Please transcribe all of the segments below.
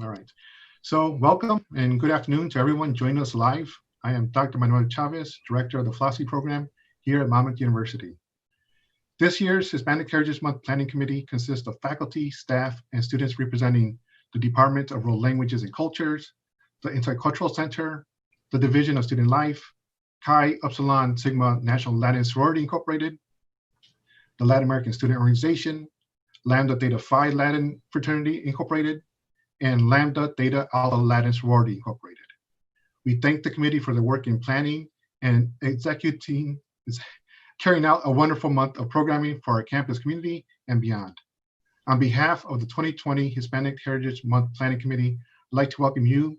All right. So welcome and good afternoon to everyone joining us live. I am Dr. Manuel Chavez, Director of the FLOSSY program here at Monmouth University. This year's Hispanic Heritage Month Planning Committee consists of faculty, staff, and students representing the Department of World Languages and Cultures, the Intercultural Center, the Division of Student Life, Chi Upsilon Sigma National Latin Sorority Incorporated, the Latin American Student Organization, Lambda Theta Phi Latin Fraternity Incorporated, and Lambda Theta Alpha Latin Sorority Incorporated. We thank the committee for their work in planning and executing, carrying out a wonderful month of programming for our campus community and beyond. On behalf of the 2020 Hispanic Heritage Month Planning Committee, I'd like to welcome you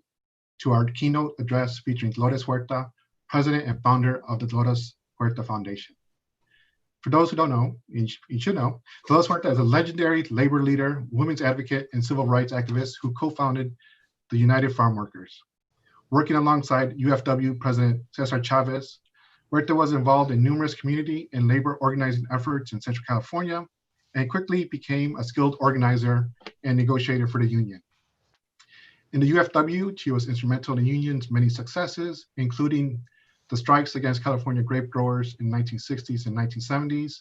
to our keynote address featuring Dolores Huerta, President and founder of the Dolores Huerta Foundation. For those who don't know, you should know, Dolores Huerta is a legendary labor leader, women's advocate, and civil rights activist who co-founded the United Farm Workers. Working alongside UFW President Cesar Chavez, Huerta was involved in numerous community and labor organizing efforts in Central California and quickly became a skilled organizer and negotiator for the union. In the UFW, she was instrumental in the union's many successes, including the strikes against California grape growers in 1960s and 1970s.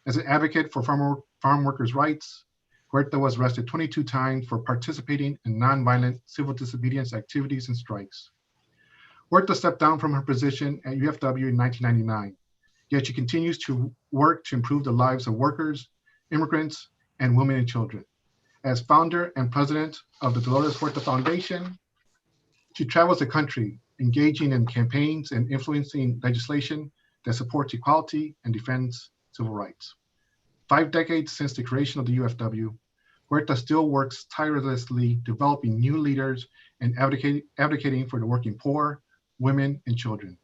As an advocate for farm workers' rights, Huerta was arrested 22 times for participating in nonviolent civil disobedience activities and strikes. Huerta stepped down from her position at UFW in 1999, yet she continues to work to improve the lives of workers, immigrants, and women and children. As founder and president of the Dolores Huerta Foundation, she travels the country, engaging in campaigns and influencing legislation that supports equality and defends civil rights. 5 decades since the creation of the UFW, Huerta still works tirelessly developing new leaders and advocating for the working poor, women, and children.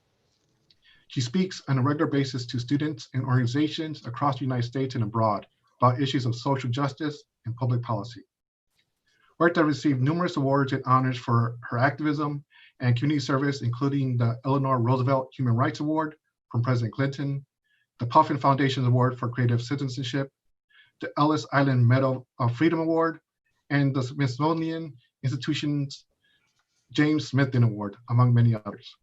She speaks on a regular basis to students and organizations across the United States and abroad about issues of social justice and public policy. Huerta received numerous awards and honors for her activism and community service, including the Eleanor Roosevelt Human Rights Award from President Clinton, the Puffin Foundation's Award for Creative Citizenship, the Ellis Island Medal of Freedom Award, and the Smithsonian Institution's James Smithson Award, among many others.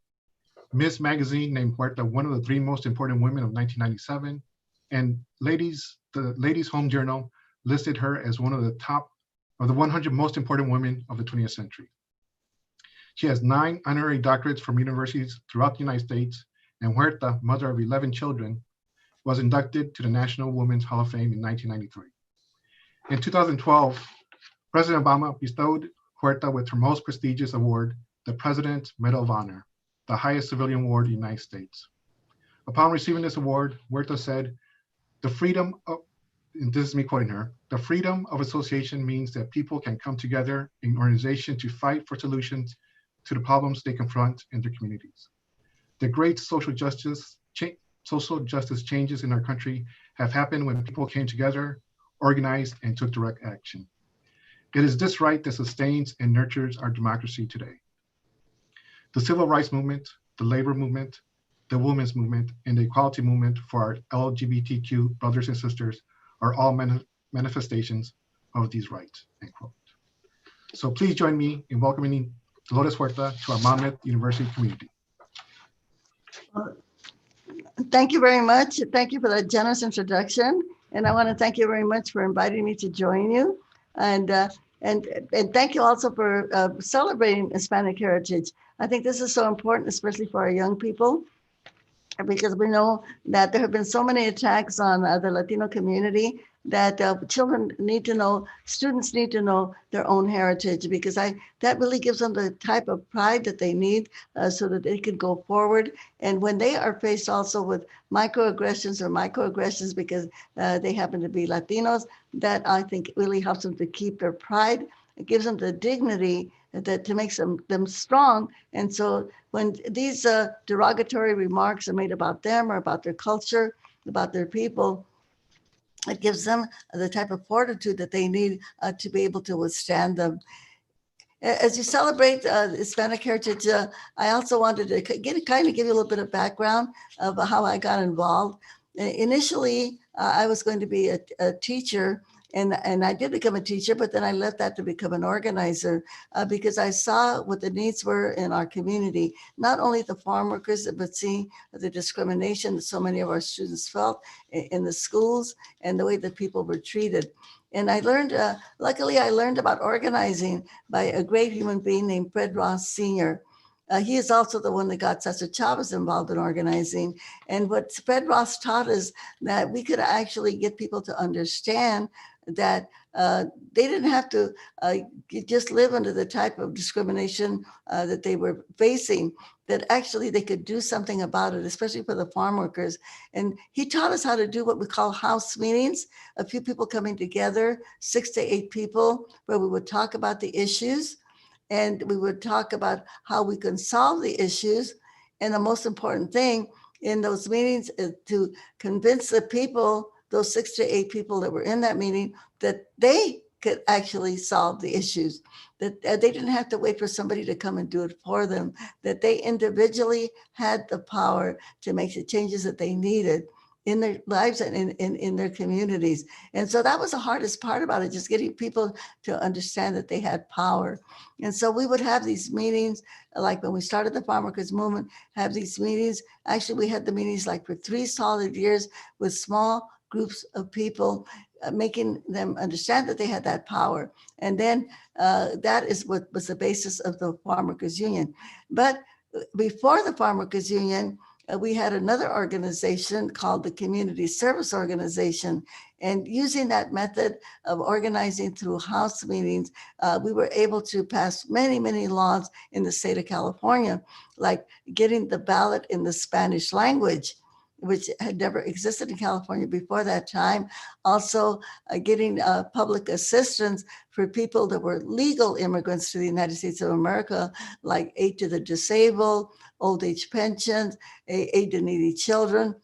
Ms. Magazine named Huerta one of the 3 most important women of 1997, and the Ladies' Home Journal listed her as one of the top of the 100 most important women of the 20th century. She has 9 honorary doctorates from universities throughout the United States, and Huerta, mother of 11 children, was inducted to the National Women's Hall of Fame in 1993. In 2012, President Obama bestowed Huerta with her most prestigious award, the President's Medal of Honor, the highest civilian award in the United States. Upon receiving this award, Huerta said, "The freedom of," and this is me quoting her, "the freedom of association means that people can come together in organization to fight for solutions to the problems they confront in their communities. The great social justice changes in our country have happened when people came together, organized, and took direct action. It is this right that sustains and nurtures our democracy today." The civil rights movement, the labor movement, the women's movement, and the equality movement for our LGBTQ brothers and sisters are all manifestations of these rights, end quote. So please join me in welcoming Dolores Huerta to our Monmouth University community. Thank you very much. Thank you for that generous introduction. And I want to thank you very much for inviting me to join you. And thank you also for celebrating Hispanic heritage. I think this is so important, especially for our young people, because we know that there have been so many attacks on the Latino community that children need to know, students need to know their own heritage, because that really gives them the type of pride that they need so that they can go forward. And when they are faced also with microaggressions because they happen to be Latinos, that I think really helps them to keep their pride. It gives them the dignity that makes them strong. And so when these derogatory remarks are made about them or about their culture, about their people, it gives them the type of fortitude that they need to be able to withstand them. As you celebrate Hispanic heritage, I also wanted to give you a little bit of background of how I got involved. Initially, I was going to be a teacher And I did become a teacher, but then I left that to become an organizer because I saw what the needs were in our community, not only the farm workers, but see the discrimination that so many of our students felt in the schools and the way that people were treated. And I learned, luckily I learned about organizing by a great human being named Fred Ross Sr. He is also the one that got Cesar Chavez involved in organizing. And what Fred Ross taught us that we could actually get people to understand that they didn't have to just live under the type of discrimination that they were facing, that actually they could do something about it, especially for the farm workers. And he taught us how to do what we call house meetings, a few people coming together, 6 to 8 people, where we would talk about the issues and we would talk about how we can solve the issues. And the most important thing in those meetings is to convince the people, those 6 to 8 people that were in that meeting, that they could actually solve the issues, that they didn't have to wait for somebody to come and do it for them, that they individually had the power to make the changes that they needed in their lives and in their communities. And so that was the hardest part about it, just getting people to understand that they had power. And so we would have these meetings, like when we started the Farm Workers Movement, have these meetings. Actually, we had the meetings like for 3 solid years with small groups of people, making them understand that they had that power. And then that is what was the basis of the Farm Workers Union. But before the Farm Workers Union, we had another organization called the Community Service Organization. And using that method of organizing through house meetings, we were able to pass many, many laws in the state of California, like getting the ballot in the Spanish language, which had never existed in California before that time. Also, getting public assistance for people that were legal immigrants to the United States of America, like aid to the disabled, old age pensions, aid to needy children.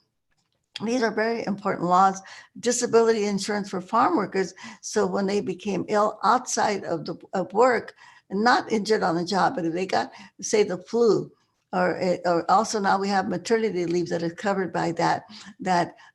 These are very important laws. Disability insurance for farm workers. So when they became ill outside of work, not injured on the job, but if they got, say, the flu, or also now we have maternity leave that is covered by that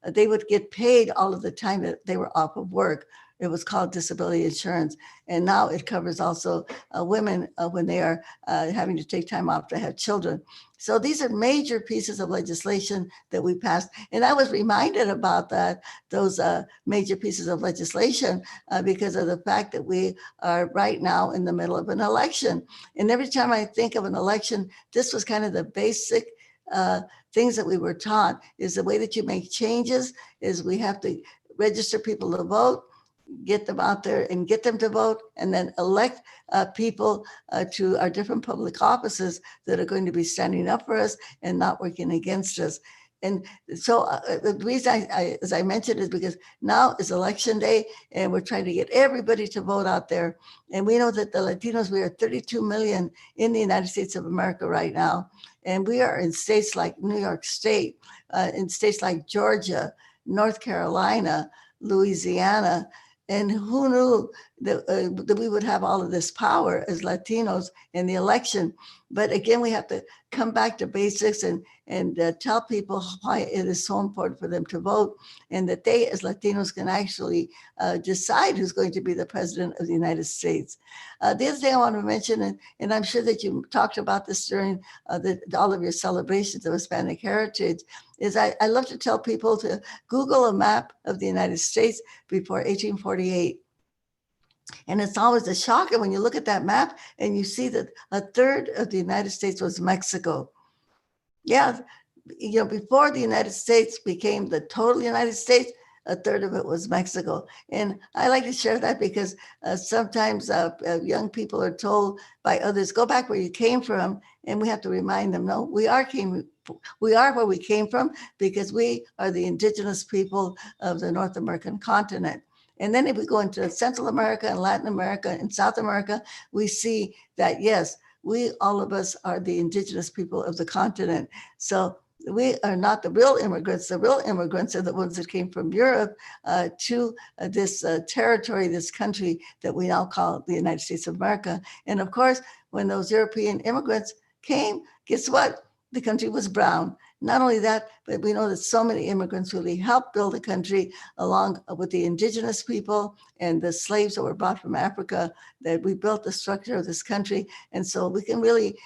they would get paid all of the time that they were off of work. It was called disability insurance. And now it covers also women when they are having to take time off to have children. So these are major pieces of legislation that we passed. And I was reminded about those major pieces of legislation because of the fact that we are right now in the middle of an election. And every time I think of an election, this was kind of the basic things that we were taught, is the way that you make changes is we have to register people to vote, get them out there and get them to vote, and then elect people to our different public offices that are going to be standing up for us and not working against us. And so the reason as I mentioned, is because now is election day and we're trying to get everybody to vote out there. And we know that the Latinos, we are 32 million in the United States of America right now. And we are in states like New York State, in states like Georgia, North Carolina, Louisiana. And who knew that we would have all of this power as Latinos in the election? But again, we have to come back to basics and tell people why it is so important for them to vote, and that they as Latinos can actually decide who's going to be the president of the United States. The other thing I want to mention, and I'm sure that you talked about this during all of your celebrations of Hispanic heritage, is I love to tell people to Google a map of the United States before 1848. And it's always a shocker when you look at that map and you see that a third of the United States was Mexico. Yeah, before the United States became the total United States, a third of it was Mexico. And I like to share that because sometimes young people are told by others, go back where you came from. And we have to remind them, no, we are where we came from because we are the indigenous people of the North American continent. And then if we go into Central America and Latin America and South America, we see that, yes, we, all of us, are the indigenous people of the continent. So we are not the real immigrants. The real immigrants are the ones that came from Europe to this territory, this country that we now call the United States of America. And of course, when those European immigrants came, guess what? The country was brown. Not only that, but we know that so many immigrants really helped build the country along with the indigenous people and the slaves that were brought from Africa, that we built the structure of this country. And so we can really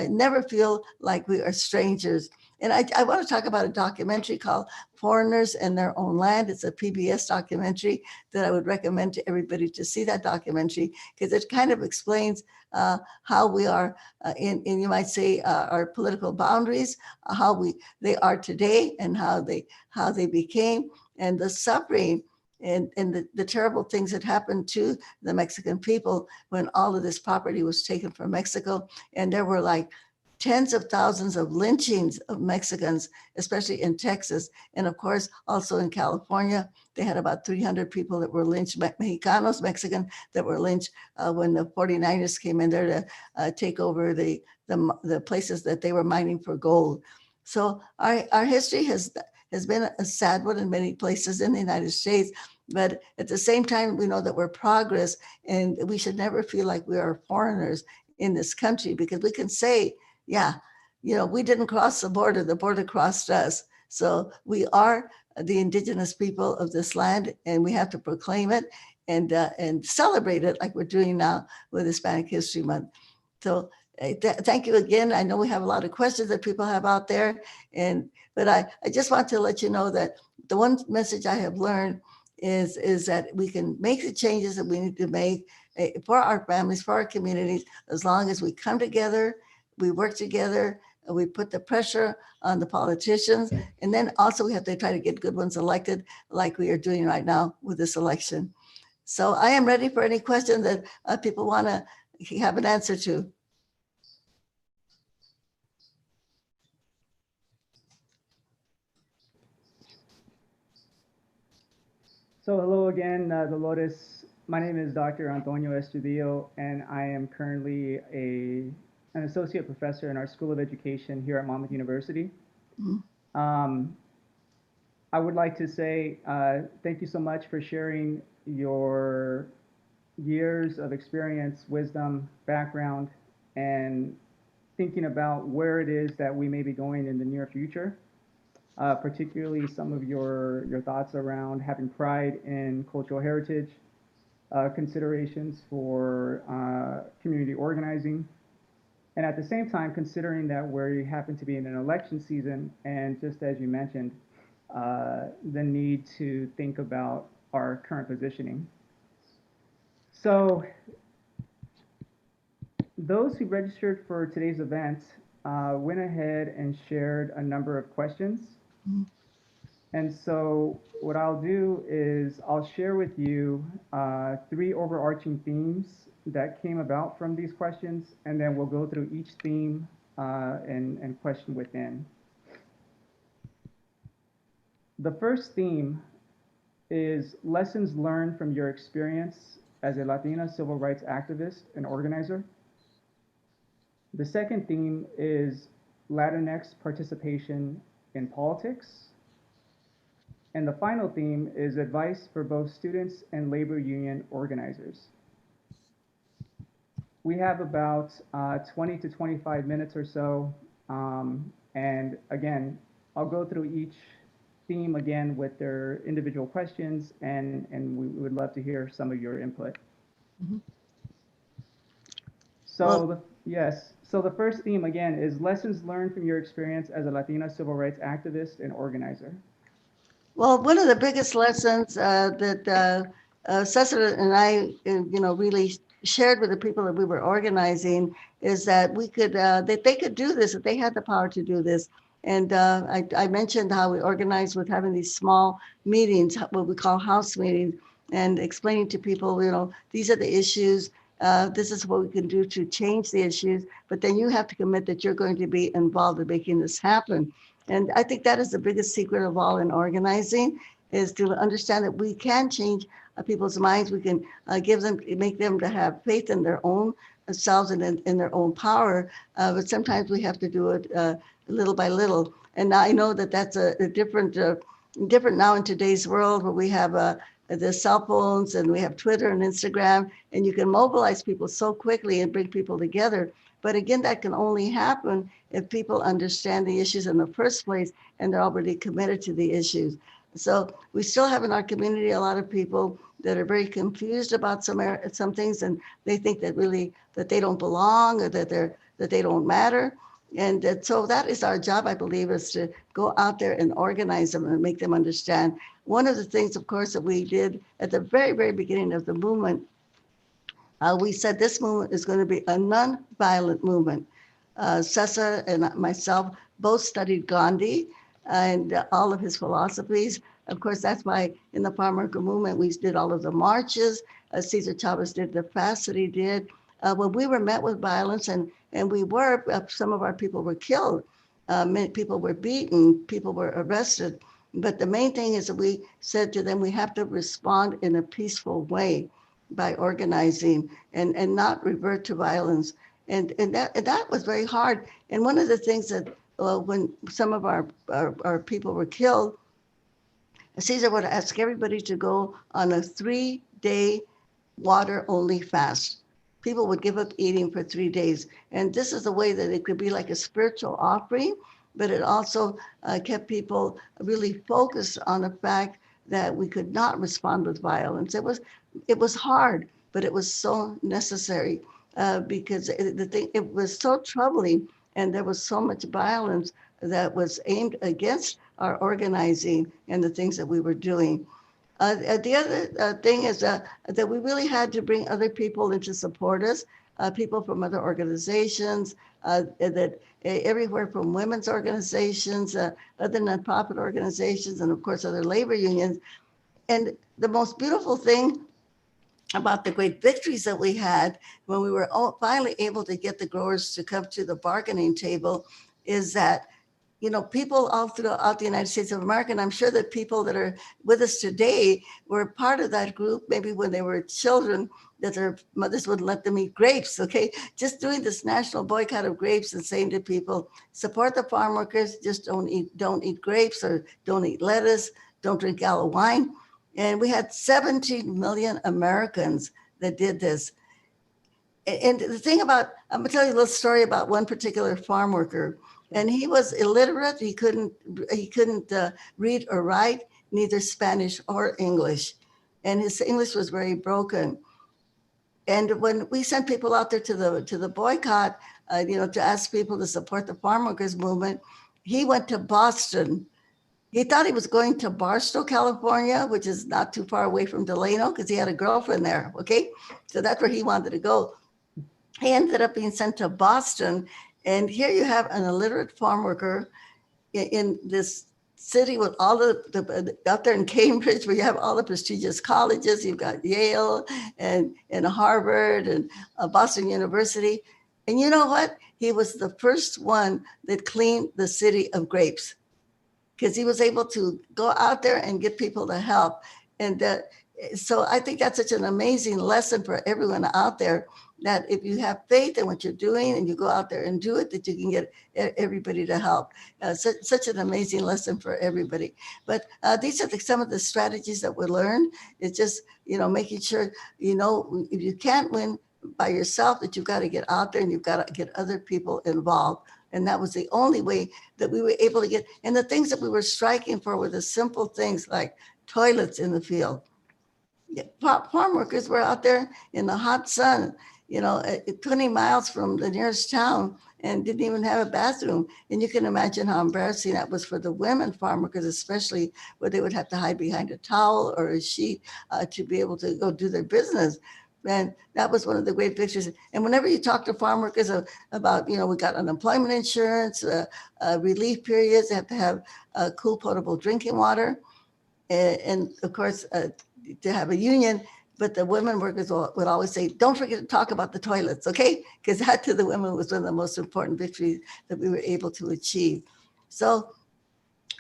never feel like we are strangers. And I want to talk about a documentary called Foreigners in Their Own Land. It's a PBS documentary that I would recommend to everybody to see that documentary, because it kind of explains how we are in you might say, our political boundaries, how they are today, and how they became, and the suffering and the terrible things that happened to the Mexican people when all of this property was taken from Mexico. And there were like tens of thousands of lynchings of Mexicans, especially in Texas. And of course, also in California, they had about 300 people that were lynched, Mexicanos, Mexican, that were lynched when the 49ers came in there to take over the places that they were mining for gold. So our history has been a sad one in many places in the United States. But at the same time, we know that we're progress, and we should never feel like we are foreigners in this country, because we can say, yeah, we didn't cross the border crossed us. So we are the indigenous people of this land, and we have to proclaim it and celebrate it like we're doing now with Hispanic History Month. So thank you again. I know we have a lot of questions that people have out there, but I just want to let you know that the one message I have learned is that we can make the changes that we need to make for our families, for our communities, as long as we come together, we work together, and we put the pressure on the politicians. And then also we have to try to get good ones elected, like we are doing right now with this election. So I am ready for any questions that people want to have an answer to. So hello again, Dolores. My name is Dr. Antonio Estudio, and I am currently an associate professor in our School of Education here at Monmouth University. I would like to say thank you so much for sharing your years of experience, wisdom, background, and thinking about where it is that we may be going in the near future. Particularly some of your thoughts around having pride in cultural heritage, considerations for community organizing, and at the same time considering that we happen to be in an election season, and just as you mentioned, the need to think about our current positioning. So those who registered for today's event went ahead and shared a number of questions. And so what I'll do is I'll share with you 3 overarching themes that came about from these questions, and then we'll go through each theme and question within. The first theme is lessons learned from your experience as a Latina civil rights activist and organizer. The second theme is Latinx participation in politics. And the final theme is advice for both students and labor union organizers. We have about 20 to 25 minutes or so. And again, I'll go through each theme again with their individual questions, and we would love to hear some of your input. Mm-hmm. So, yes. So the first theme again is lessons learned from your experience as a Latina civil rights activist and organizer. Well, one of the biggest lessons that Cesar and I, really shared with the people that we were organizing is that we could, that they could do this, that they had the power to do this. And I mentioned how we organized with having these small meetings, what we call house meetings, and explaining to people, these are the issues. This is what we can do to change the issues, but then you have to commit that you're going to be involved in making this happen. And I think that is the biggest secret of all in organizing, is to understand that we can change people's minds. We can make them to have faith in their own selves and in their own power. But sometimes we have to do it little by little. And I know that that's a different now in today's world, where we have the cell phones, and we have Twitter and Instagram, and you can mobilize people so quickly and bring people together. But again, that can only happen if people understand the issues in the first place and they're already committed to the issues. So we still have in our community a lot of people that are very confused about some things, and they think that really that they don't belong, or that they don't matter. And so that is our job, I believe, is to go out there and organize them and make them understand. One of the things, of course, that we did at the very, very beginning of the movement, we said this movement is going to be a non-violent movement. Cesar and myself both studied Gandhi and all of his philosophies. Of course, that's why in the farm worker movement, we did all of the marches. Cesar Chavez did the fast that he did. When we were met with violence, and some of our people were killed. Many people were beaten, people were arrested. But the main thing is that we said to them, we have to respond in a peaceful way by organizing and not revert to violence. And that was very hard. And one of the things that when some of our people were killed, Cesar would ask everybody to go on a 3-day water-only fast. People would give up eating for 3 days. And this is a way that it could be like a spiritual offering, but it also kept people really focused on the fact that we could not respond with violence. It was hard, but it was so necessary because it was so troubling, and there was so much violence that was aimed against our organizing and the things that we were doing. The other thing is that we really had to bring other people in to support us, people from other organizations, that everywhere from women's organizations, other nonprofit organizations, and of course other labor unions. And the most beautiful thing about the great victories that we had when we were finally able to get the growers to come to the bargaining table is that people all throughout the United States of America, and I'm sure that people that are with us today were part of that group, maybe when they were children, that their mothers wouldn't let them eat grapes, okay? Just doing this national boycott of grapes and saying to people, support the farm workers, just don't eat grapes, or don't eat lettuce, don't drink yellow wine. And we had 17 million Americans that did this. And the thing about, I'm gonna tell you a little story about one particular farm worker. And he was illiterate. He couldn't read or write, neither Spanish or English. And his English was very broken. And when we sent people out there to the boycott, to ask people to support the farm workers movement, he went to Boston. He thought he was going to Barstow, California, which is not too far away from Delano, because he had a girlfriend there, okay? So that's where he wanted to go. He ended up being sent to Boston. And here you have an illiterate farm worker in this city with all out there in Cambridge, where you have all the prestigious colleges. You've got Yale and Harvard and Boston University. And you know what? He was the first one that cleaned the city of grapes, because he was able to go out there and get people to help. And so I think that's such an amazing lesson for everyone out there, that if you have faith in what you're doing and you go out there and do it, that you can get everybody to help. Such an amazing lesson for everybody. But these are some of the strategies that we learned. It's just, making sure, if you can't win by yourself, that you've got to get out there and you've got to get other people involved. And that was the only way that we were able to get, and the things that we were striking for were the simple things like toilets in the field. Farm workers were out there in the hot sun, 20 miles from the nearest town, and didn't even have a bathroom. And you can imagine how embarrassing that was for the women farm workers, especially where they would have to hide behind a towel or a sheet to be able to go do their business. And that was one of the great pictures. And whenever you talk to farm workers about, we got unemployment insurance, relief periods, they have to have cool, potable drinking water. And of course, to have a union, but the women workers would always say, don't forget to talk about the toilets, okay? Because that to the women was one of the most important victories that we were able to achieve. So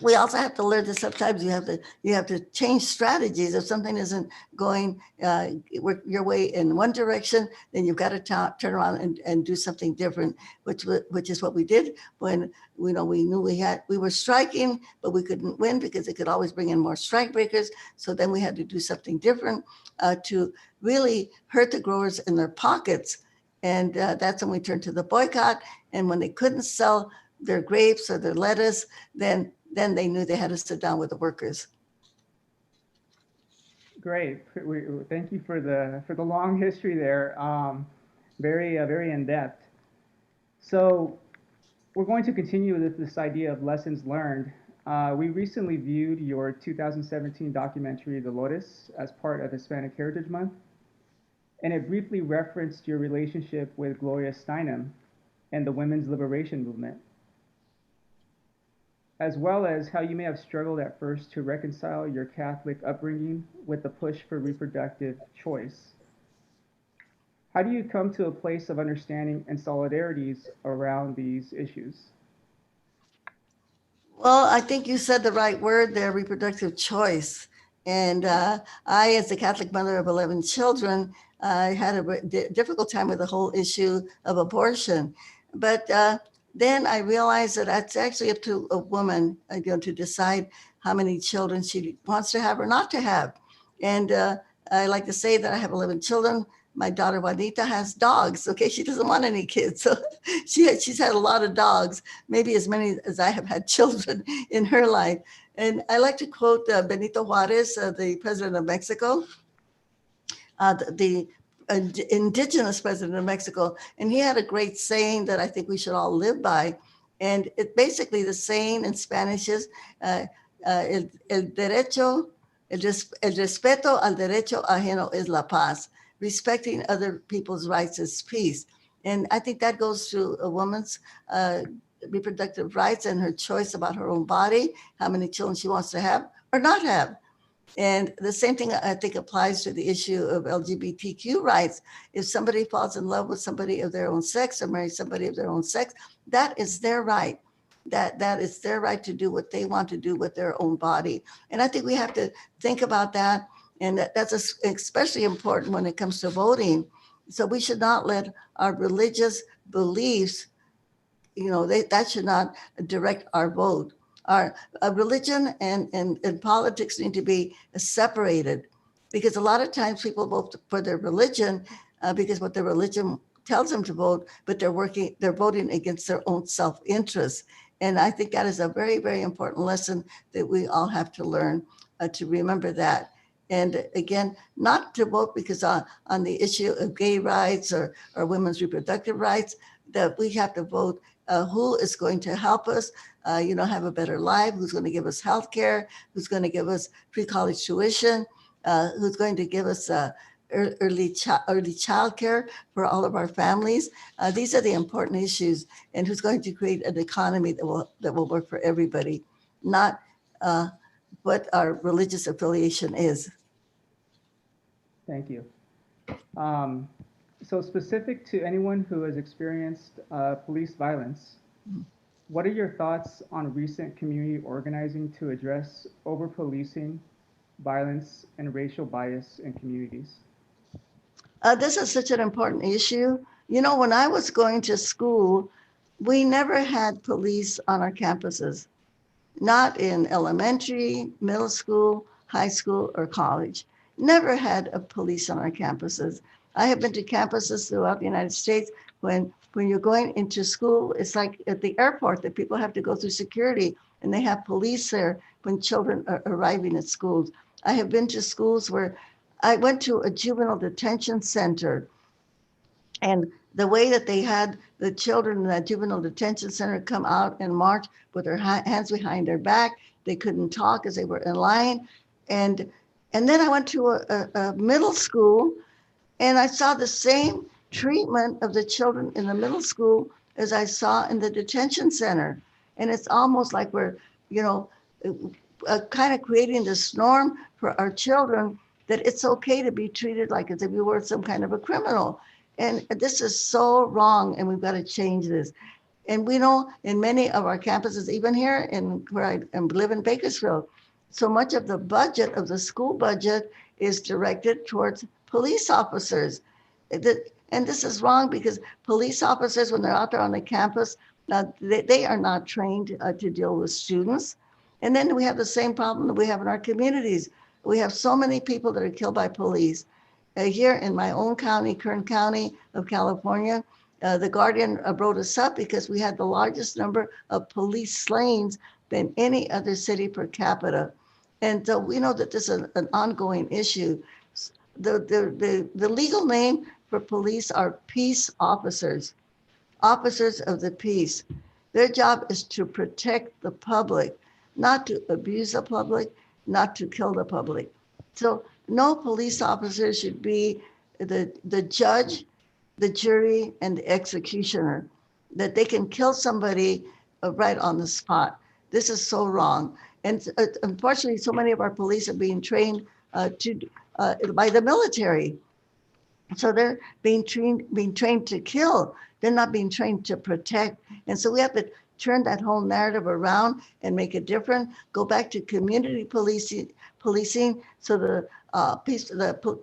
we also have to learn that sometimes you have to change strategies. If something isn't going your way in one direction, then you've got to turn around and do something different, which is what we did when we knew we were striking, but we couldn't win because it could always bring in more strike breakers. So then we had to do something different to really hurt the growers in their pockets. And that's when we turned to the boycott. And when they couldn't sell their grapes or their lettuce, then they knew they had to sit down with the workers. Great. Thank you for the long history there. Very in depth. So we're going to continue with this idea of lessons learned. We recently viewed your 2017 documentary Dolores as part of Hispanic Heritage Month, and it briefly referenced your relationship with Gloria Steinem and the women's liberation movement, as well as how you may have struggled at first to reconcile your Catholic upbringing with the push for reproductive choice. How do you come to a place of understanding and solidarities around these issues? Well, I think you said the right word there, reproductive choice. And I, as a Catholic mother of 11 children, I had a difficult time with the whole issue of abortion. But then I realized that it's actually up to a woman, to decide how many children she wants to have or not to have. And I like to say that I have 11 children. My daughter Juanita has dogs. Okay, she doesn't want any kids, so she's had a lot of dogs, maybe as many as I have had children in her life. And I like to quote Benito Juarez, the president of Mexico, the indigenous president of Mexico, and he had a great saying that I think we should all live by. And it basically, the saying in Spanish is el derecho, el respeto al derecho ajeno es la paz. Respecting other people's rights is peace. And I think that goes to a woman's reproductive rights and her choice about her own body, how many children she wants to have or not have. And the same thing I think applies to the issue of LGBTQ rights. If somebody falls in love with somebody of their own sex or marries somebody of their own sex, that is their right. That is their right to do what they want to do with their own body. And I think we have to think about that. And that's especially important when it comes to voting. So we should not let our religious beliefs, that should not direct our vote. Our religion and politics need to be separated, because a lot of times people vote for their religion because what their religion tells them to vote, but they're voting against their own self-interest. And I think that is a very, very important lesson that we all have to learn, to remember that. And again, not to vote because on the issue of gay rights or women's reproductive rights, that we have to vote who is going to help us, have a better life, who's going to give us health care, who's going to give us pre-college tuition, who's going to give us early child care for all of our families. These are the important issues, and who's going to create an economy that will work for everybody, not what our religious affiliation is. Thank you. So specific to anyone who has experienced police violence, what are your thoughts on recent community organizing to address over-policing, violence, and racial bias in communities? This is such an important issue. When I was going to school, we never had police on our campuses, not in elementary, middle school, high school, or college. Never had a police on our campuses. I have been to campuses throughout the United States when you're going into school, it's like at the airport that people have to go through security, and they have police there when children are arriving at schools. I have been to schools where I went to a juvenile detention center, and the way that they had the children in that juvenile detention center come out and march with their hands behind their back, they couldn't talk as they were in line. And then I went to a middle school, and I saw the same treatment of the children in the middle school as I saw in the detention center. And it's almost like we're, kind of creating this norm for our children that it's okay to be treated like as if we were some kind of a criminal. And this is so wrong, and we've got to change this. And we know in many of our campuses, even here in where I live in Bakersfield, so much of the budget of the school budget is directed towards police officers. And this is wrong because police officers, when they're out there on the campus, they are not trained to deal with students. And then we have the same problem that we have in our communities. We have so many people that are killed by police. Here in my own county, Kern County of California, the Guardian wrote us up because we had the largest number of police slayings than any other city per capita. And so we know that this is an ongoing issue. The legal name for police are peace officers, officers of the peace. Their job is to protect the public, not to abuse the public, not to kill the public. So no police officer should be the judge, the jury, and the executioner, that they can kill somebody right on the spot. This is so wrong. And unfortunately, so many of our police are being trained by the military. So they're being trained to kill. They're not being trained to protect. And so we have to turn that whole narrative around and make it different. Go back to community policing, so the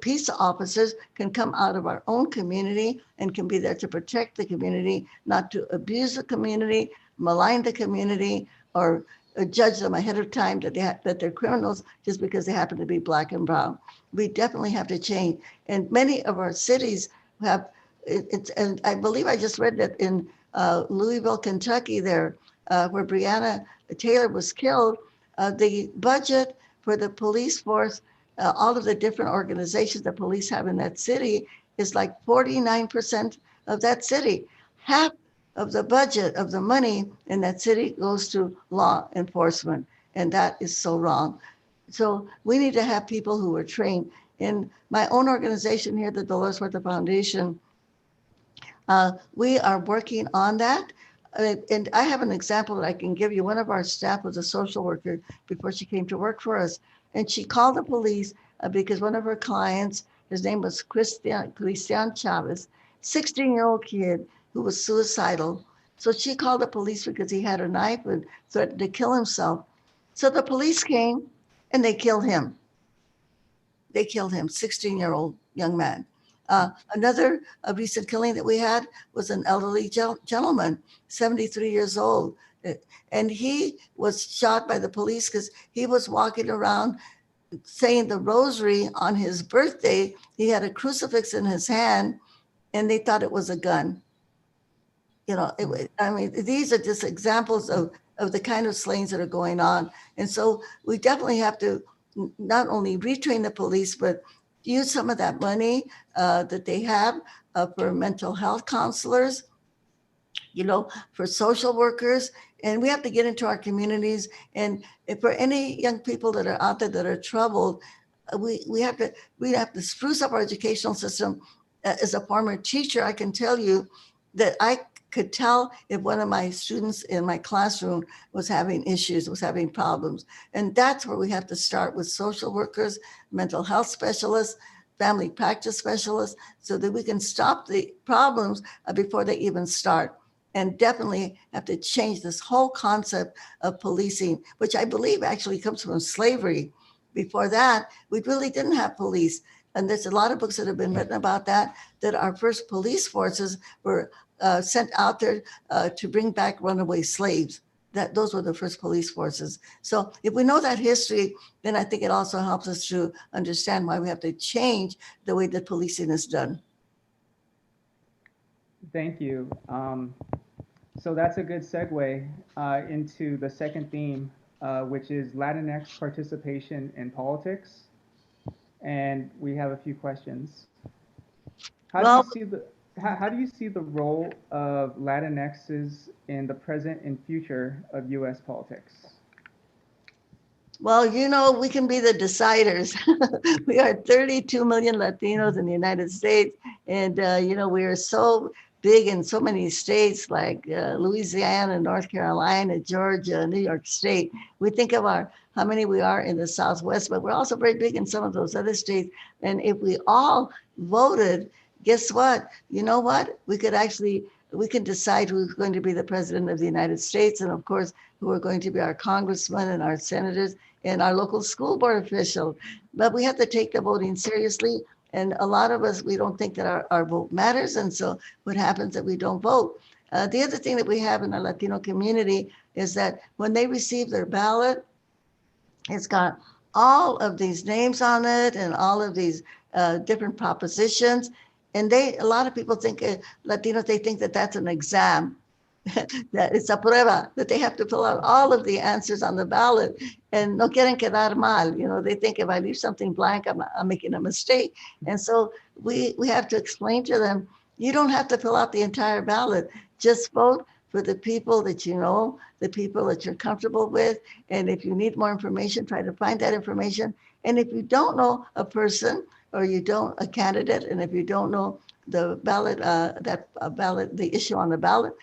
peace officers can come out of our own community and can be there to protect the community, not to abuse the community, malign the community, or judge them ahead of time that they're criminals just because they happen to be Black and brown. We definitely have to change. And many of our cities have, and I believe I just read that in Louisville, Kentucky, there, where Breonna Taylor was killed, the budget for the police force, all of the different organizations that police have in that city, is like 49% of that city. Half of the budget of the money in that city goes to law enforcement, and that is so wrong. So we need to have people who are trained. In my own organization here, the Dolores Huerta Foundation, we are working on that. And I have an example that I can give you. One of our staff was a social worker before she came to work for us. And she called the police because one of her clients, his name was Christian Chavez, 16-year-old kid who was suicidal. So she called the police because he had a knife and threatened to kill himself. So the police came and they killed him. They killed him, 16-year-old young man. Another recent killing that we had was an elderly gentleman, 73 years old. And he was shot by the police because he was walking around saying the rosary on his birthday. He had a crucifix in his hand and they thought it was a gun. You know, I mean, these are just examples of the kind of slayings that are going on. And so we definitely have to not only retrain the police, but use some of that money that they have for mental health counselors, you know, for social workers. And we have to get into our communities. And if for any young people that are out there that are troubled, we have to spruce up our educational system. As a former teacher, I can tell you that I could tell if one of my students in my classroom was having issues, was having problems. And that's where we have to start, with social workers, mental health specialists, family practice specialists, so that we can stop the problems before they even start. And definitely have to change this whole concept of policing, which I believe actually comes from slavery. Before that, we really didn't have police. And there's a lot of books that have been written about that our first police forces were sent out there to bring back runaway slaves. Those were the first police forces. So if we know that history, then I think it also helps us to understand why we have to change the way that policing is done. Thank you. So that's a good segue into the second theme, which is Latinx participation in politics. And we have a few questions. How do you see the role of Latinxes in the present and future of U.S. politics? Well, you know, we can be the deciders. We are 32 million Latinos in the United States. And, you know, we are so big in so many states like Louisiana, North Carolina, Georgia, New York State. We think of how many we are in the Southwest, but we're also very big in some of those other states. And if we all voted, guess what? You know what? We could actually we can decide who's going to be the president of the United States, and of course, who are going to be our congressmen and our senators and our local school board officials. But we have to take the voting seriously. And a lot of us, we don't think that our vote matters. And so what happens that we don't vote. The other thing that we have in our Latino community is that when they receive their ballot, it's got all of these names on it and all of these different propositions. And a lot of people think, Latinos, they think that that's an exam, that it's a prueba, that they have to fill out all of the answers on the ballot and no quieren quedar mal. You know, they think if I leave something blank, I'm making a mistake. And so we have to explain to them, you don't have to fill out the entire ballot. Just vote for the people that you know, the people that you're comfortable with. And if you need more information, try to find that information. And if you don't know a person or you don't a candidate, and if you don't know the ballot, ballot, the issue on the ballot,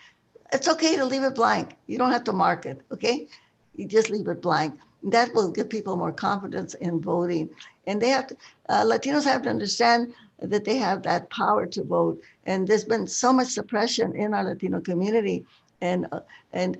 it's okay to leave it blank. You don't have to mark it, okay? You just leave it blank. That will give people more confidence in voting. And they have to, Latinos have to understand that they have that power to vote. And there's been so much suppression in our Latino community and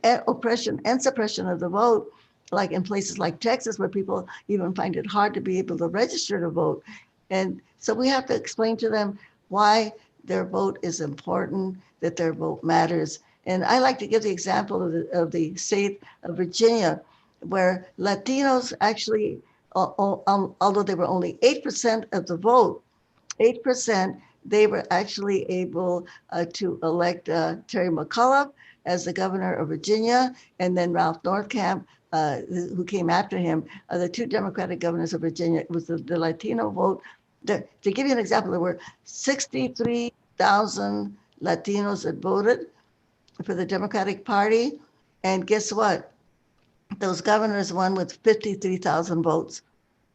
oppression and suppression of the vote, like in places like Texas, where people even find it hard to be able to register to vote. And so we have to explain to them why their vote is important, that their vote matters. And I like to give the example of the state of Virginia, where Latinos actually, although they were only 8% of the vote, 8%, they were actually able to elect Terry McAuliffe as the governor of Virginia, and then Ralph Northam, who came after him, the two Democratic governors of Virginia. It was the Latino vote. To give you an example, there were 63,000 Latinos that voted for the Democratic Party. And guess what? Those governors won with 53,000 votes.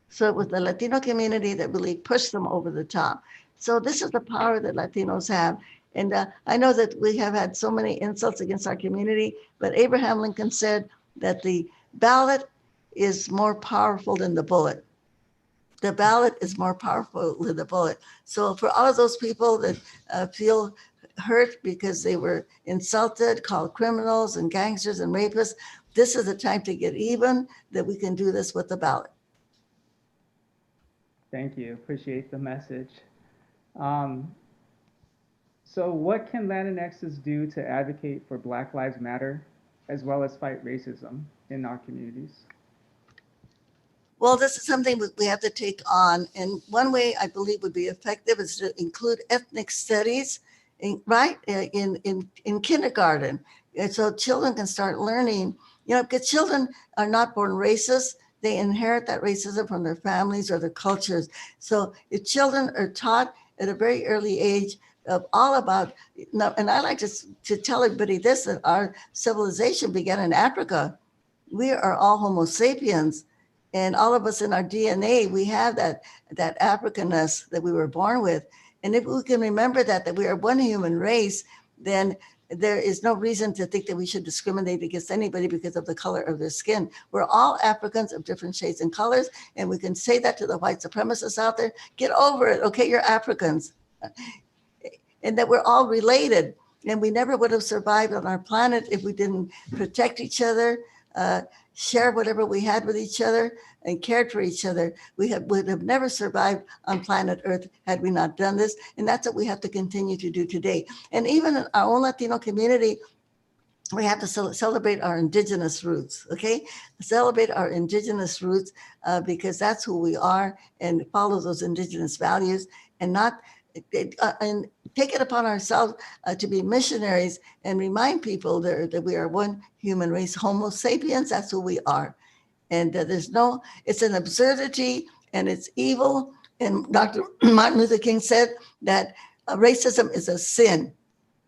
So it was the Latino community that really pushed them over the top. So this is the power that Latinos have. And I know that we have had so many insults against our community, but Abraham Lincoln said that the ballot is more powerful than the bullet. The ballot is more powerful than the bullet. So for all of those people that feel hurt because they were insulted, called criminals and gangsters and rapists, this is the time to get even, that we can do this with the ballot. Thank you. Appreciate the message. So what can Latinxes do to advocate for Black Lives Matter, as well as fight racism in our communities? Well, this is something we have to take on. And one way I believe would be effective is to include ethnic studies, in kindergarten. And so children can start learning, because children are not born racist. They inherit that racism from their families or their cultures. So if children are taught at a very early age of all about, and I like to tell everybody this, that our civilization began in Africa. We are all Homo sapiens. And all of us in our DNA, we have that Africanness that we were born with. And if we can remember that we are one human race, then there is no reason to think that we should discriminate against anybody because of the color of their skin. We're all Africans of different shades and colors. And we can say that to the white supremacists out there, get over it, okay, you're Africans. And that we're all related. And we never would have survived on our planet if we didn't protect each other, share whatever we had with each other, and cared for each other. We would have never survived on planet Earth had we not done this. And that's what we have to continue to do today. And even in our own Latino community, we have to celebrate our indigenous roots, okay? Celebrate our indigenous roots because that's who we are, and follow those indigenous values, and not and take it upon ourselves to be missionaries and remind people that we are one human race, Homo sapiens, that's who we are. And it's an absurdity and it's evil. And Dr. Martin Luther King said that racism is a sin.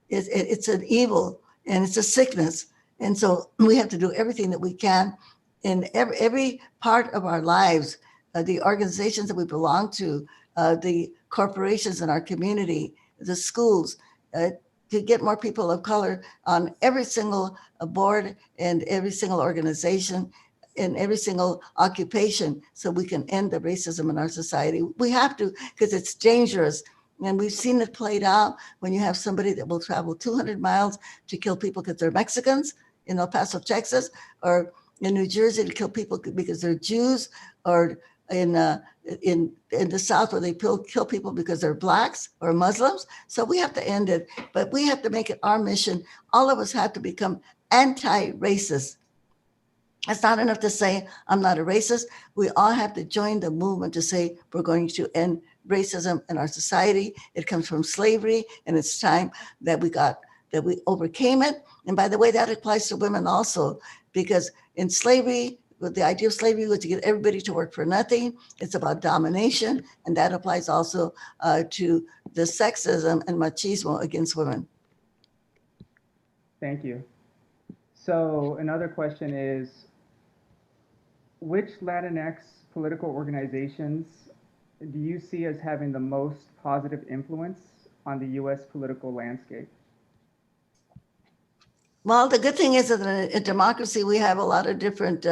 It's an evil and it's a sickness. And so we have to do everything that we can in every part of our lives, the organizations that we belong to, the corporations in our community, the schools, to get more people of color on every single board and every single organization in every single occupation so we can end the racism in our society. We have to, because it's dangerous. And we've seen it played out when you have somebody that will travel 200 miles to kill people because they're Mexicans in El Paso, Texas, or in New Jersey to kill people because they're Jews, or in the South where they kill people because they're Blacks or Muslims. So we have to end it, but we have to make it our mission. All of us have to become anti-racist. It's not enough to say, I'm not a racist. We all have to join the movement to say, we're going to end racism in our society. It comes from slavery, and it's time that we overcame it. And by the way, that applies to women also, because in slavery, the idea of slavery was to get everybody to work for nothing. It's about domination, and that applies also to the sexism and machismo against women. Thank you. So another question is, which Latinx political organizations do you see as having the most positive influence on the U.S. political landscape? Well, the good thing is that in democracy, we have a lot of different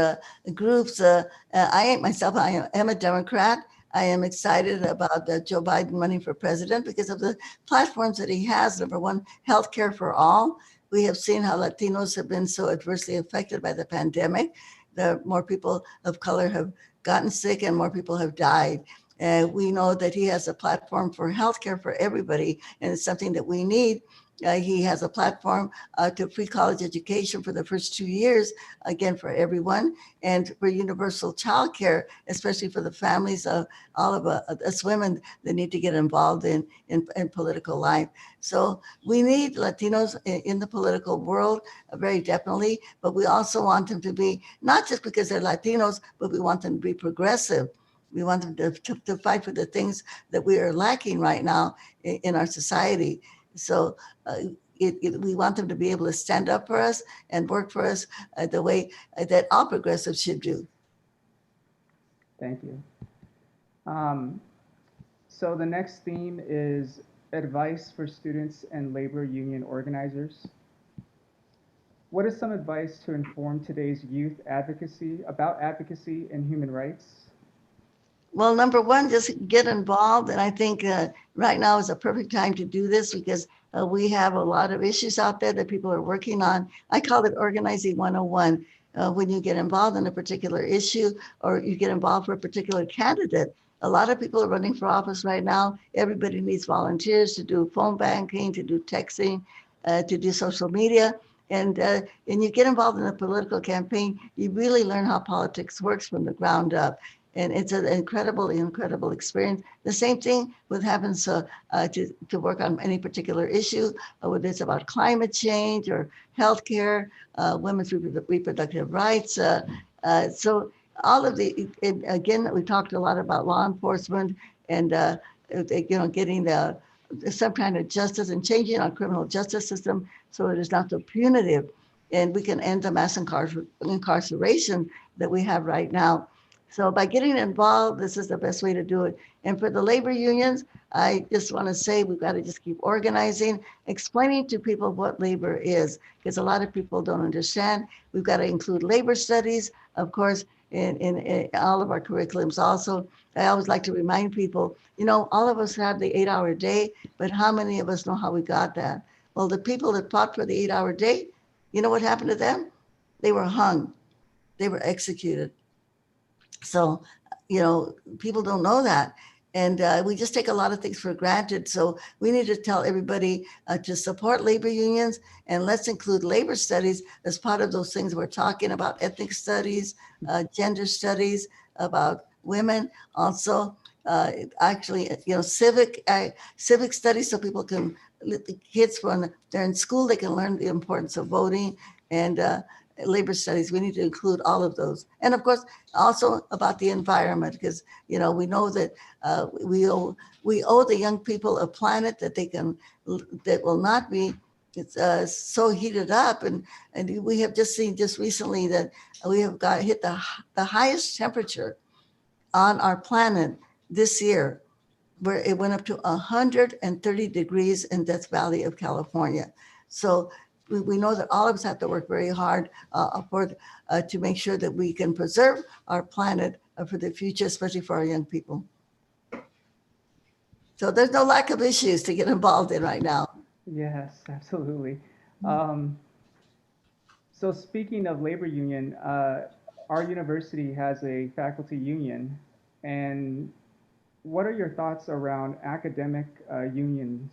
groups. I am a Democrat. I am excited about Joe Biden running for president because of the platforms that he has. Number one, healthcare for all. We have seen how Latinos have been so adversely affected by the pandemic. The more people of color have gotten sick and more people have died. We know that he has a platform for healthcare for everybody, and it's something that we need. He has a platform to free college education for the first 2 years, again, for everyone, and for universal childcare, especially for the families of all of us women that need to get involved in political life. So we need Latinos in the political world, very definitely, but we also want them to be, not just because they're Latinos, but we want them to be progressive. We want them to fight for the things that we are lacking right now in our society. So we want them to be able to stand up for us and work for us the way that all progressives should do. Thank you. So the next theme is advice for students and labor union organizers. What is some advice to inform today's youth about advocacy and human rights? Well, number one, just get involved. And I think right now is a perfect time to do this because we have a lot of issues out there that people are working on. I call it Organizing 101. When you get involved in a particular issue or you get involved for a particular candidate, a lot of people are running for office right now. Everybody needs volunteers to do phone banking, to do texting, to do social media. And you get involved in a political campaign, you really learn how politics works from the ground up. And it's an incredible experience. The same thing with having to work on any particular issue, whether it's about climate change or healthcare, women's reproductive rights. So all of again, we talked a lot about law enforcement and getting some kind of justice and changing our criminal justice system so it is not so punitive, and we can end the mass incarceration that we have right now. So by getting involved, this is the best way to do it. And for the labor unions, I just want to say we've got to just keep organizing, explaining to people what labor is, because a lot of people don't understand. We've got to include labor studies, of course, in all of our curriculums also. I always like to remind people, all of us have the 8-hour day, but how many of us know how we got that? Well, the people that fought for the 8-hour day, you know what happened to them? They were hung. They were executed. So, people don't know that. And we just take a lot of things for granted. So we need to tell everybody to support labor unions, and let's include labor studies as part of those things we're talking about: ethnic studies, gender studies, about women, also civic studies, so people can, the kids when they're in school, they can learn the importance of voting, and labor studies. We need to include all of those. And of course, also about the environment, because, we know that we owe the young people a planet that will not be so heated up. And we have just seen just recently that we have hit the highest temperature on our planet this year, where it went up to 130 degrees in Death Valley of California. So we know that all of us have to work very hard to make sure that we can preserve our planet for the future, especially for our young people. So there's no lack of issues to get involved in right now. Yes, absolutely. So speaking of labor union, our university has a faculty union, and what are your thoughts around academic unions?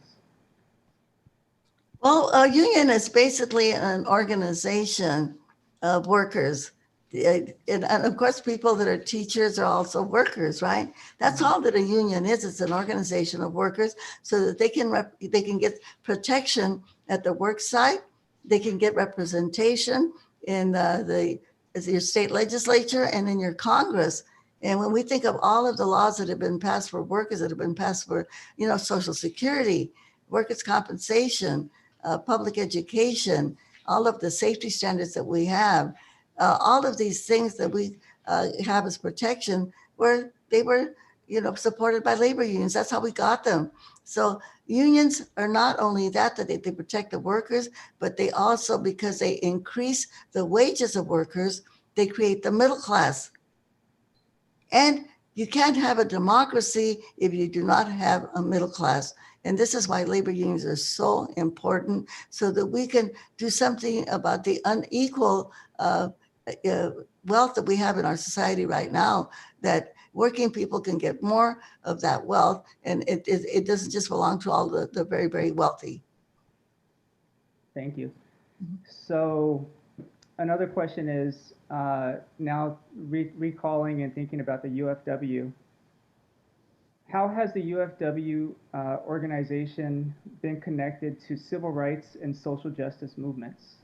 Well, a union is basically an organization of workers. And of course, people that are teachers are also workers, right? That's all that a union is. It's an organization of workers so that they can get protection at the work site. They can get representation in your state legislature and in your Congress. And when we think of all of the laws that have been passed for workers, that have been passed for, Social Security, workers' compensation, public education, all of the safety standards that we have, all of these things that we have as protection, they were, supported by labor unions. That's how we got them. So unions are not only that they protect the workers, but they also, because they increase the wages of workers, they create the middle class. And you can't have a democracy if you do not have a middle class. And this is why labor unions are so important, so that we can do something about the unequal wealth that we have in our society right now, that working people can get more of that wealth, and it doesn't just belong to all the very, very wealthy. Thank you. So another question is, now recalling and thinking about the UFW, how has the UFW organization been connected to civil rights and social justice movements?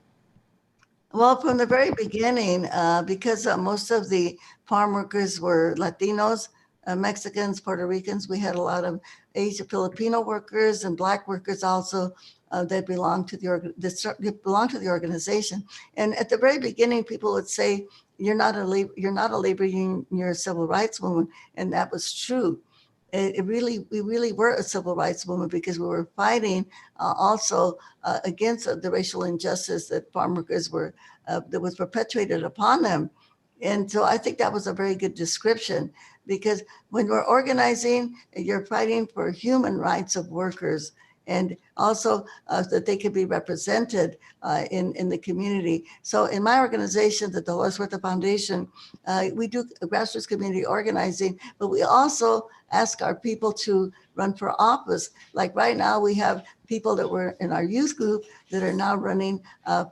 Well, from the very beginning, because most of the farm workers were Latinos, Mexicans, Puerto Ricans, we had a lot of Asian Filipino workers and Black workers also that belonged to the organization. And at the very beginning, people would say, "You're not a labor union, you're a civil rights woman," and that was true. We really were a civil rights movement, because we were fighting also against the racial injustice that farm workers that was perpetuated upon them. And so I think that was a very good description, because when we're organizing, you're fighting for human rights of workers, and also that they can be represented in the community. So in my organization, the Dolores Huerta Foundation, we do grassroots community organizing, but we also ask our people to run for office. Like right now, we have people that were in our youth group that are now running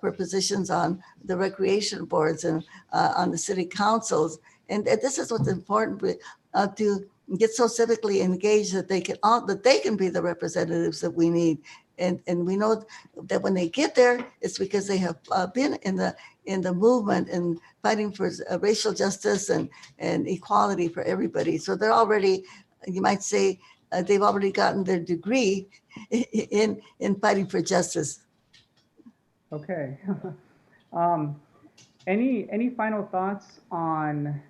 for positions on the recreation boards and on the city councils. And this is what's important to get so civically engaged that they can be the representatives that we need. And we know that when they get there, it's because they have been in the movement and fighting for racial justice and equality for everybody. So they're already, you might say, they've already gotten their degree in fighting for justice. Okay. Any final thoughts on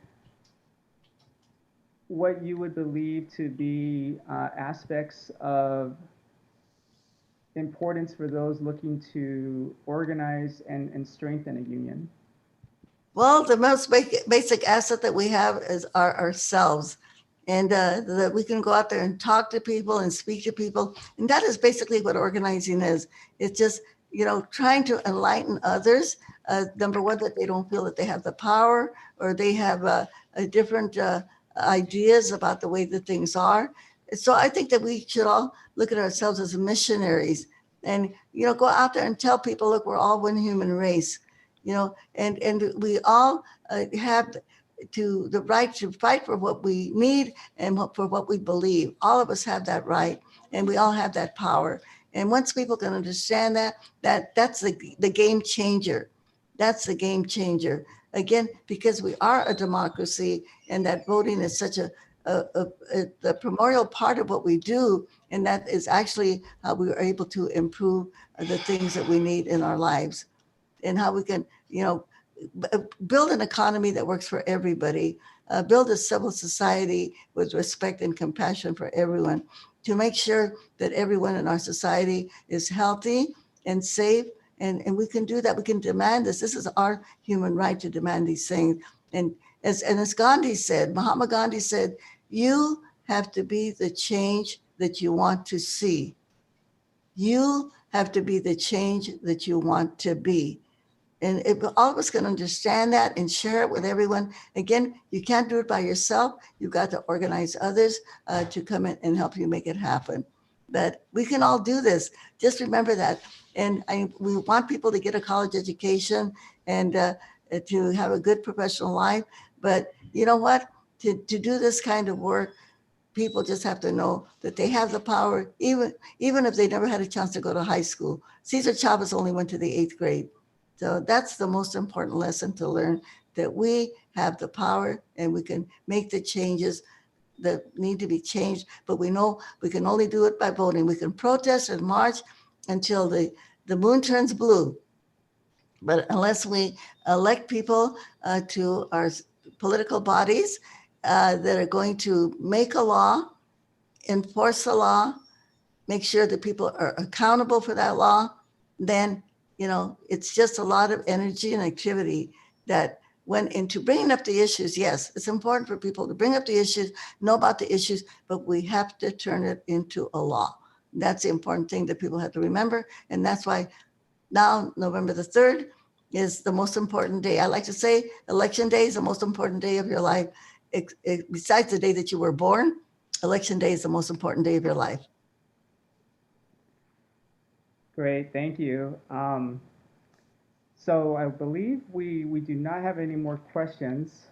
what you would believe to be aspects of importance for those looking to organize and strengthen a union? Well, the most basic asset that we have is ourselves, and that we can go out there and talk to people and speak to people. And that is basically what organizing is. It's just, trying to enlighten others. Number one, that they don't feel that they have the power, or they have a different ideas about the way that things are. So I think that we should all look at ourselves as missionaries, and go out there and tell people, look, we're all one human race, and we all have the right to fight for what we need and for what we believe. All of us have that right, and we all have that power. And once people can understand that's the game changer. That's the game changer. Again, because we are a democracy, and that voting is such the primordial part of what we do, and that is actually how we are able to improve the things that we need in our lives, and how we can, build an economy that works for everybody, build a civil society with respect and compassion for everyone, to make sure that everyone in our society is healthy and safe. And we can do that. We can demand this. This is our human right to demand these things. And as Gandhi said, Mahatma Gandhi said, you have to be the change that you want to see. You have to be the change that you want to be. And if all of us can understand that and share it with everyone, again, you can't do it by yourself. You've got to organize others to come in and help you make it happen. But we can all do this. Just remember that. And we want people to get a college education and to have a good professional life. But you know what? To do this kind of work, people just have to know that they have the power, even if they never had a chance to go to high school. Cesar Chavez only went to the 8th grade. So that's the most important lesson to learn, that we have the power and we can make the changes that need to be changed, but we know we can only do it by voting. We can protest and march until the moon turns blue. But unless we elect people to our political bodies that are going to make a law, enforce the law, make sure that people are accountable for that law, then, you know, it's just a lot of energy and activity that went into bringing up the issues. Yes, it's important for people to bring up the issues, know about the issues, but we have to turn it into a law. That's the important thing that people have to remember. And that's why now November the 3rd is the most important day. I like to say election day is the most important day of your life. Besides the day that you were born, election day is the most important day of your life. Great, thank you. So I believe we do not have any more questions.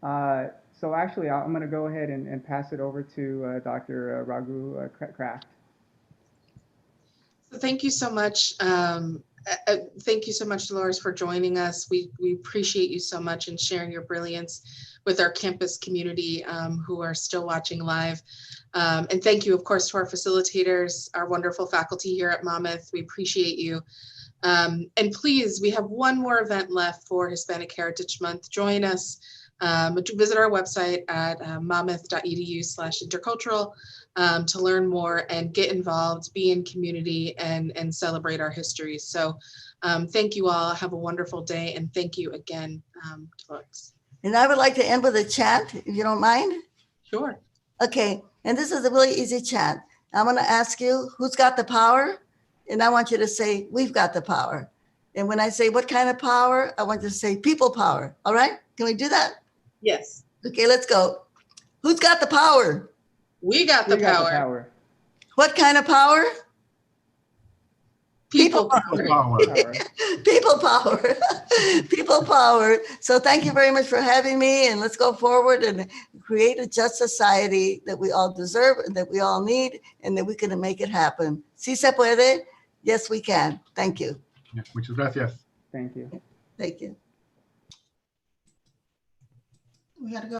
So actually, I'm going to go ahead and pass it over to Dr. Raghu Kraft. So thank you so much. Thank you so much, Dolores, for joining us. We appreciate you so much and sharing your brilliance with our campus community who are still watching live. And thank you, of course, to our facilitators, our wonderful faculty here at Monmouth. We appreciate you. And please, we have one more event left for Hispanic Heritage Month. Join us. Visit our website at Monmouth.edu/intercultural to learn more and get involved, be in community, and celebrate our history. So thank you all. Have a wonderful day. And thank you again, Dolores. And I would like to end with a chant, if you don't mind. Sure. Okay, and this is a really easy chant. I'm going to ask you, who's got the power? And I want you to say, we've got the power. And when I say what kind of power, I want you to say people power. All right? Can we do that? Yes. Okay, let's go. Who's got the power? We got the power. What kind of power? People power. People power. People power. So thank you very much for having me, and let's go forward and create a just society that we all deserve and that we all need, and that we can make it happen. ¿Sí se puede? Yes, we can. Thank you. Muchas gracias. Thank you. Thank you. We gotta go.